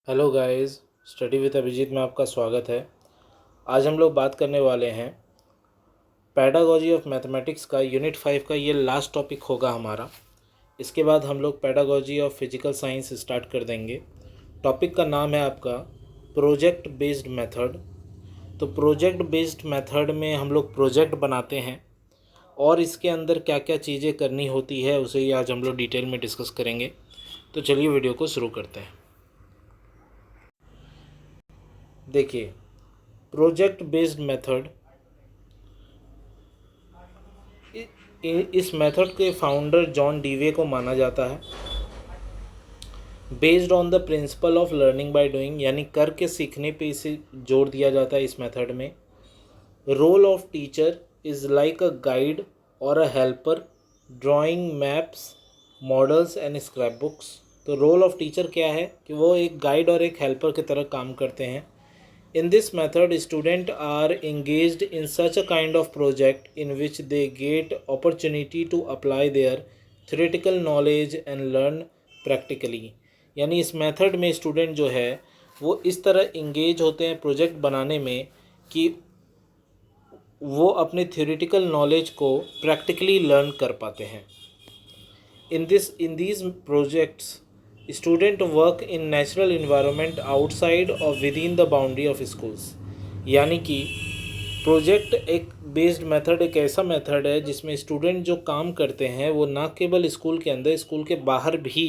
Hello guys, study with Abhijeet में आपका स्वागत है। आज हम लोग बात करने वाले हैं पैडागॉजी ऑफ मैथमेटिक्स का यूनिट 5 का। ये लास्ट टॉपिक होगा हमारा। इसके बाद हम लोग pedagogy of physical science start कर देंगे। टॉपिक का नाम है आपका प्रोजेक्ट बेस्ड मेथड। तो प्रोजेक्ट बेस्ड मेथड में हम लोग प्रोजेक्ट बनाते हैं और इसके अंदर क्या क्या चीज़ें करनी होती है उसे ही आज हम लोग डिटेल में डिस्कस करेंगे। तो चलिए वीडियो को शुरू करते हैं। देखिए, प्रोजेक्ट बेस्ड मेथड, इस मेथड के फाउंडर जॉन डीवे को माना जाता है। Based on the principle of learning by doing, यानी करके सीखने पे इसे जोर दिया जाता है इस मेथड में। Role of teacher is like a guide और a helper drawing maps models and scrap books. तो रोल ऑफ टीचर क्या है कि वो एक गाइड और एक हेल्पर की तरह काम करते हैं। In this method, students are engaged in such a kind of project in which they get opportunity to apply their theoretical knowledge and learn practically। यानी इस मेथड में स्टूडेंट जो है वो इस तरह इंगेज होते हैं प्रोजेक्ट बनाने में कि वो अपने थियोरेटिकल नॉलेज को प्रैक्टिकली लर्न कर पाते हैं। In these projects, student work in natural environment outside or within the boundary of schools। यानी कि प्रोजेक्ट एक बेस्ड मेथड एक ऐसा मेथड है जिसमें स्टूडेंट जो काम करते हैं वो ना केवल स्कूल के अंदर, स्कूल के बाहर भी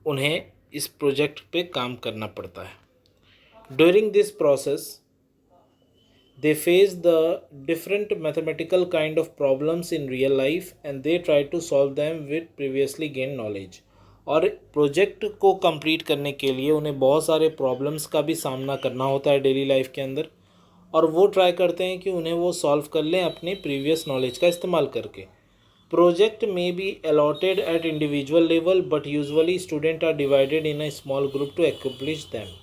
उन्हें इस प्रोजेक्ट पे काम करना पड़ता है। During this process they face the different mathematical kind of problems in real life and they try to solve them with previously gained knowledge। और प्रोजेक्ट को कंप्लीट करने के लिए उन्हें बहुत सारे प्रॉब्लम्स का भी सामना करना होता है डेली लाइफ के अंदर, और वो ट्राई करते हैं कि उन्हें वो सॉल्व कर लें अपने प्रीवियस नॉलेज का इस्तेमाल करके। प्रोजेक्ट में be allotted at individual level but usually student are divided in a small group to accomplish them.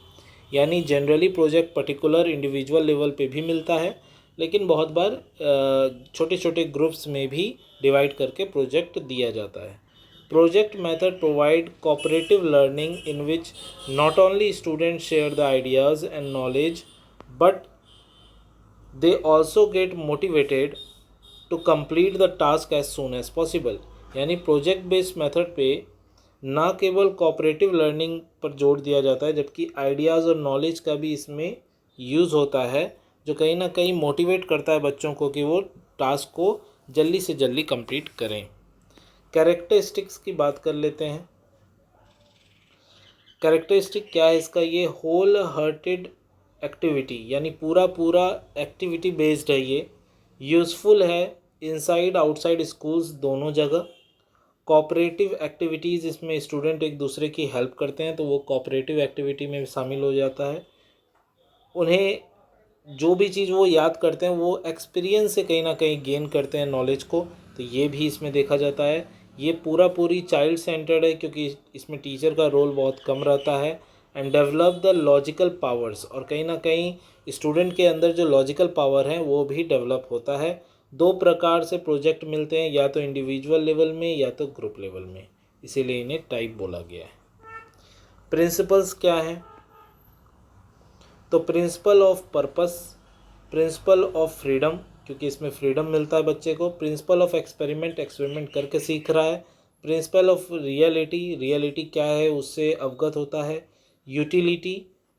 यानी generally project particular individual level पे भी मिलता है, लेकिन बहुत बार छोटे छोटे ग्रुप्स में भी डिवाइड करके प्रोजेक्ट दिया जाता है। Project method provide cooperative learning in which not only student share the ideas and knowledge but they also get motivated to complete the task as soon as possible. यानी project based method पे ना केवल cooperative learning पर जोर दिया जाता है जबकि आइडियाज़ और नॉलेज का भी इसमें यूज़ होता है, जो कहीं ना कहीं मोटिवेट करता है बच्चों को कि वो टास्क को जल्दी से जल्दी कंप्लीट करें। कैरेक्टरिस्टिक्स की बात कर लेते हैं। कैरेक्टरिस्टिक क्या है इसका? ये होल हार्टेड एक्टिविटी, यानी पूरा एक्टिविटी बेस्ड है। ये यूज़फुल है इनसाइड आउटसाइड स्कूल्स दोनों जगह। कोऑपरेटिव एक्टिविटीज़, इसमें स्टूडेंट एक दूसरे की हेल्प करते हैं तो वो कोऑपरेटिव एक्टिविटी में शामिल हो जाता है। उन्हें जो भी चीज़ वो याद करते हैं वो एक्सपीरियंस से कहीं ना कहीं गेन करते हैं नॉलेज को, तो ये भी इसमें देखा जाता है। ये पूरी चाइल्ड सेंटर्ड है क्योंकि इसमें टीचर का रोल बहुत कम रहता है। And develop the logical powers, और कहीं ना कहीं स्टूडेंट के अंदर जो लॉजिकल पावर है वो भी डेवलप होता है। दो प्रकार से प्रोजेक्ट मिलते हैं, या तो इंडिविजुअल लेवल में या तो ग्रुप लेवल में, इसीलिए इन्हें टाइप बोला गया है। प्रिंसिपल्स क्या है? तो principle of purpose, principle of freedom, क्योंकि इसमें फ्रीडम मिलता है बच्चे को। प्रिंसिपल ऑफ एक्सपेरिमेंट, एक्सपेरिमेंट करके सीख रहा है। प्रिंसिपल ऑफ रियलिटी, रियलिटी क्या है उससे अवगत होता है। Utility,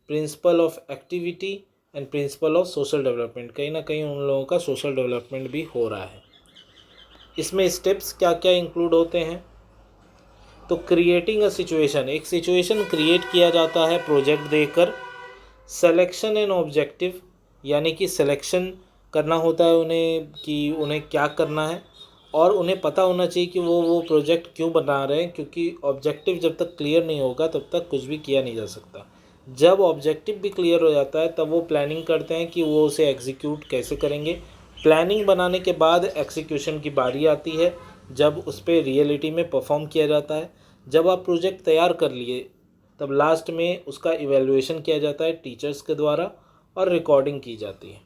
principle of activity and principle of social development, कहीं ना कहीं उन लोगों का सोशल डेवलपमेंट भी हो रहा है। इसमें स्टेप्स क्या क्या इंक्लूड होते हैं? तो क्रिएटिंग अ सिचुएशन, एक सिचुएशन क्रिएट किया जाता है प्रोजेक्ट देकर। सेलेक्शन एंड ऑब्जेक्टिव, यानी कि सिलेक्शन करना होता है उन्हें कि उन्हें क्या करना है, और उन्हें पता होना चाहिए कि वो प्रोजेक्ट क्यों बना रहे हैं, क्योंकि ऑब्जेक्टिव जब तक क्लियर नहीं होगा तब तक कुछ भी किया नहीं जा सकता। जब ऑब्जेक्टिव भी क्लियर हो जाता है तब वो प्लानिंग करते हैं कि वो उसे एग्जीक्यूट कैसे करेंगे। प्लानिंग बनाने के बाद एक्सिक्यूशन की बारी आती है, जब उस पर रियलिटी में परफॉर्म किया जाता है। जब आप प्रोजेक्ट तैयार कर लिए तब लास्ट में उसका इवैल्यूएशन किया जाता है टीचर्स के द्वारा और रिकॉर्डिंग की जाती है।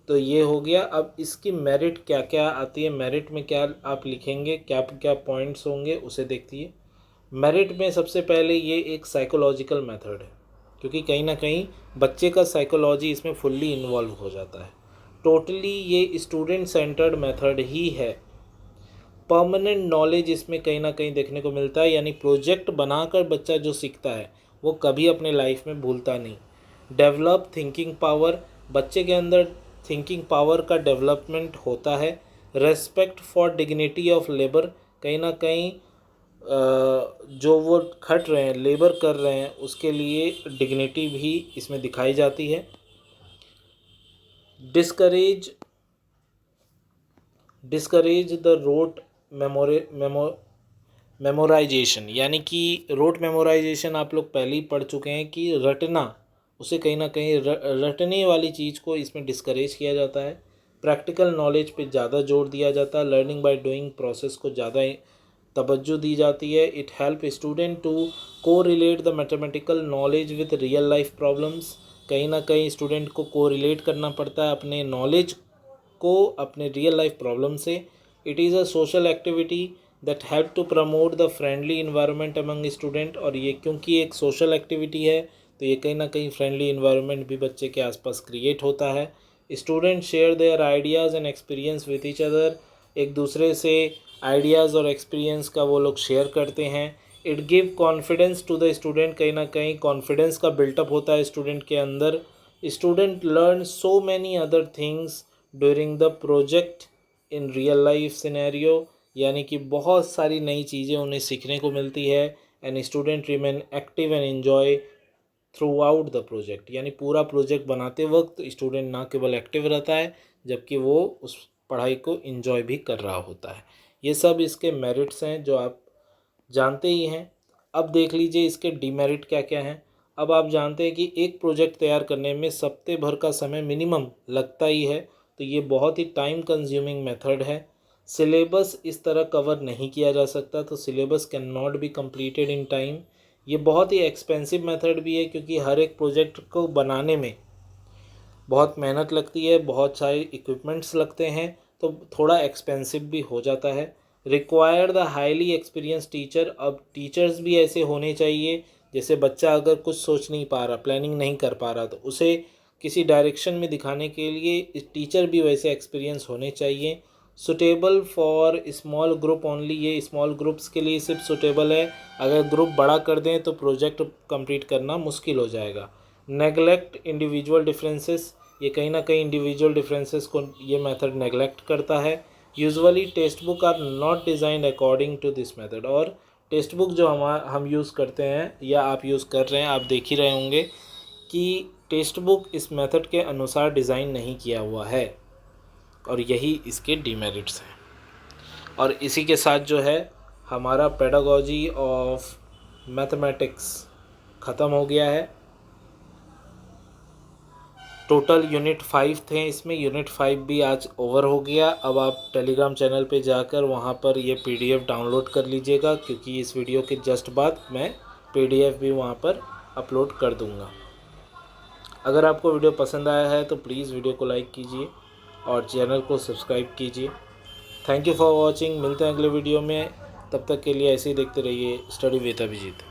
तो ये हो गया। अब इसकी मेरिट क्या क्या आती है, मेरिट में क्या आप लिखेंगे, क्या क्या पॉइंट्स होंगे उसे देखिए। मेरिट में सबसे पहले ये एक साइकोलॉजिकल मेथड है, क्योंकि कहीं ना कहीं बच्चे का साइकोलॉजी इसमें फुल्ली इन्वॉल्व हो जाता है। टोटली ये स्टूडेंट सेंटर्ड मेथड ही है। परमानेंट नॉलेज इसमें कहीं ना कहीं देखने को मिलता है, यानी प्रोजेक्ट बनाकर बच्चा जो सीखता है वो कभी अपने लाइफ में भूलता नहीं। डेवलप थिंकिंग पावर, बच्चे के अंदर थिंकिंग पावर का डेवलपमेंट होता है। Respect for dignity of labour, कहीं ना कहीं जो वो खट रहे हैं, लेबर कर रहे हैं, उसके लिए डिग्निटी भी इसमें दिखाई जाती है। डिस्करेज द रोट मेमोराइजेशन, यानी कि रोट मेमोराइजेशन आप लोग पहले ही पढ़ चुके हैं कि रटना, उसे कहीं ना कहीं रटने वाली चीज़ को इसमें डिस्करेज किया जाता है। प्रैक्टिकल नॉलेज पे ज़्यादा जोर दिया जाता है। लर्निंग बाय डूइंग प्रोसेस को ज़्यादा तवज्जो दी जाती है। इट हेल्प स्टूडेंट टू को relate the mathematical knowledge with real life problems, कहीं ना कहीं स्टूडेंट को रिलेट करना पड़ता है अपने नॉलेज को अपने रियल लाइफ प्रॉब्लम से। It is a social activity that help to promote the friendly environment among student, और ये क्योंकि एक सोशल एक्टिविटी है तो ये कहीं ना कहीं फ्रेंडली इन्वायरमेंट भी बच्चे के आसपास क्रिएट होता है। Student share their ideas and experience with each other, एक दूसरे से आइडियाज़ और एक्सपीरियंस का वो लोग शेयर करते हैं। It give confidence to the student, कहीं ना कहीं कॉन्फिडेंस का बिल्टअप होता है स्टूडेंट के अंदर। Student learn so many other things during the project in real life scenario, यानी कि बहुत सारी नई चीज़ें उन्हें सीखने को मिलती है। And student remain active and enjoy through out the project, यानी पूरा प्रोजेक्ट बनाते वक्त स्टूडेंट ना केवल एक्टिव रहता है जबकि वो उस पढ़ाई को एंजॉय भी कर रहा होता है। ये सब इसके मेरिट्स हैं जो आप जानते ही हैं। अब देख लीजिए इसके डीमेरिट क्या क्या हैं। अब आप जानते हैं कि एक प्रोजेक्ट तैयार करने में सप्ताह भर का समय मिनिमम लगता ही है, तो ये बहुत ही टाइम कंज्यूमिंग मेथड है। सिलेबस इस तरह कवर नहीं किया जा सकता, तो syllabus can not be completed in time. ये बहुत ही एक्सपेंसिव मेथड भी है, क्योंकि हर एक प्रोजेक्ट को बनाने में बहुत मेहनत लगती है, बहुत सारे इक्विपमेंट्स लगते हैं, तो थोड़ा एक्सपेंसिव भी हो जाता है। Require the highly experience teacher, अब टीचर्स भी ऐसे होने चाहिए, जैसे बच्चा अगर कुछ सोच नहीं पा रहा, प्लानिंग नहीं कर पा रहा, तो उसे किसी डायरेक्शन में दिखाने के लिए टीचर भी वैसे एक्सपीरियंस होने चाहिए। Suitable for small group only, ये स्मॉल ग्रुप्स के लिए सिर्फ सुटेबल है, अगर ग्रुप बड़ा कर दें तो प्रोजेक्ट कंप्लीट करना मुश्किल हो जाएगा। नेगलेक्ट इंडिविजुअल डिफरेंसेस, ये कहीं ना कहीं इंडिविजुअल डिफरेंसेस को ये मेथड नेगलेक्ट करता है। Usually text book are not designed according to this method, और टेक्स्ट बुक जो हम यूज़ करते हैं या आप यूज़ कर रहे हैं, आप देख ही रहे होंगे कि टेक्स्ट बुक इस मेथड के अनुसार डिज़ाइन नहीं किया हुआ है, और यही इसके डीमेरिट्स हैं। और इसी के साथ जो है हमारा पेडागोजी ऑफ मैथमेटिक्स ख़त्म हो गया है। टोटल यूनिट 5 थे, इसमें यूनिट 5 भी आज ओवर हो गया। अब आप टेलीग्राम चैनल पे जाकर वहाँ पर ये PDF डाउनलोड कर लीजिएगा, क्योंकि इस वीडियो के जस्ट बाद मैं PDF भी वहाँ पर अपलोड कर दूँगा। अगर आपको वीडियो पसंद आया है तो प्लीज़ वीडियो को लाइक कीजिए और चैनल को सब्सक्राइब कीजिए। थैंक यू फॉर वॉचिंग, मिलते हैं अगले वीडियो में, तब तक के लिए ऐसे ही देखते रहिए स्टडी विद अभिजीत।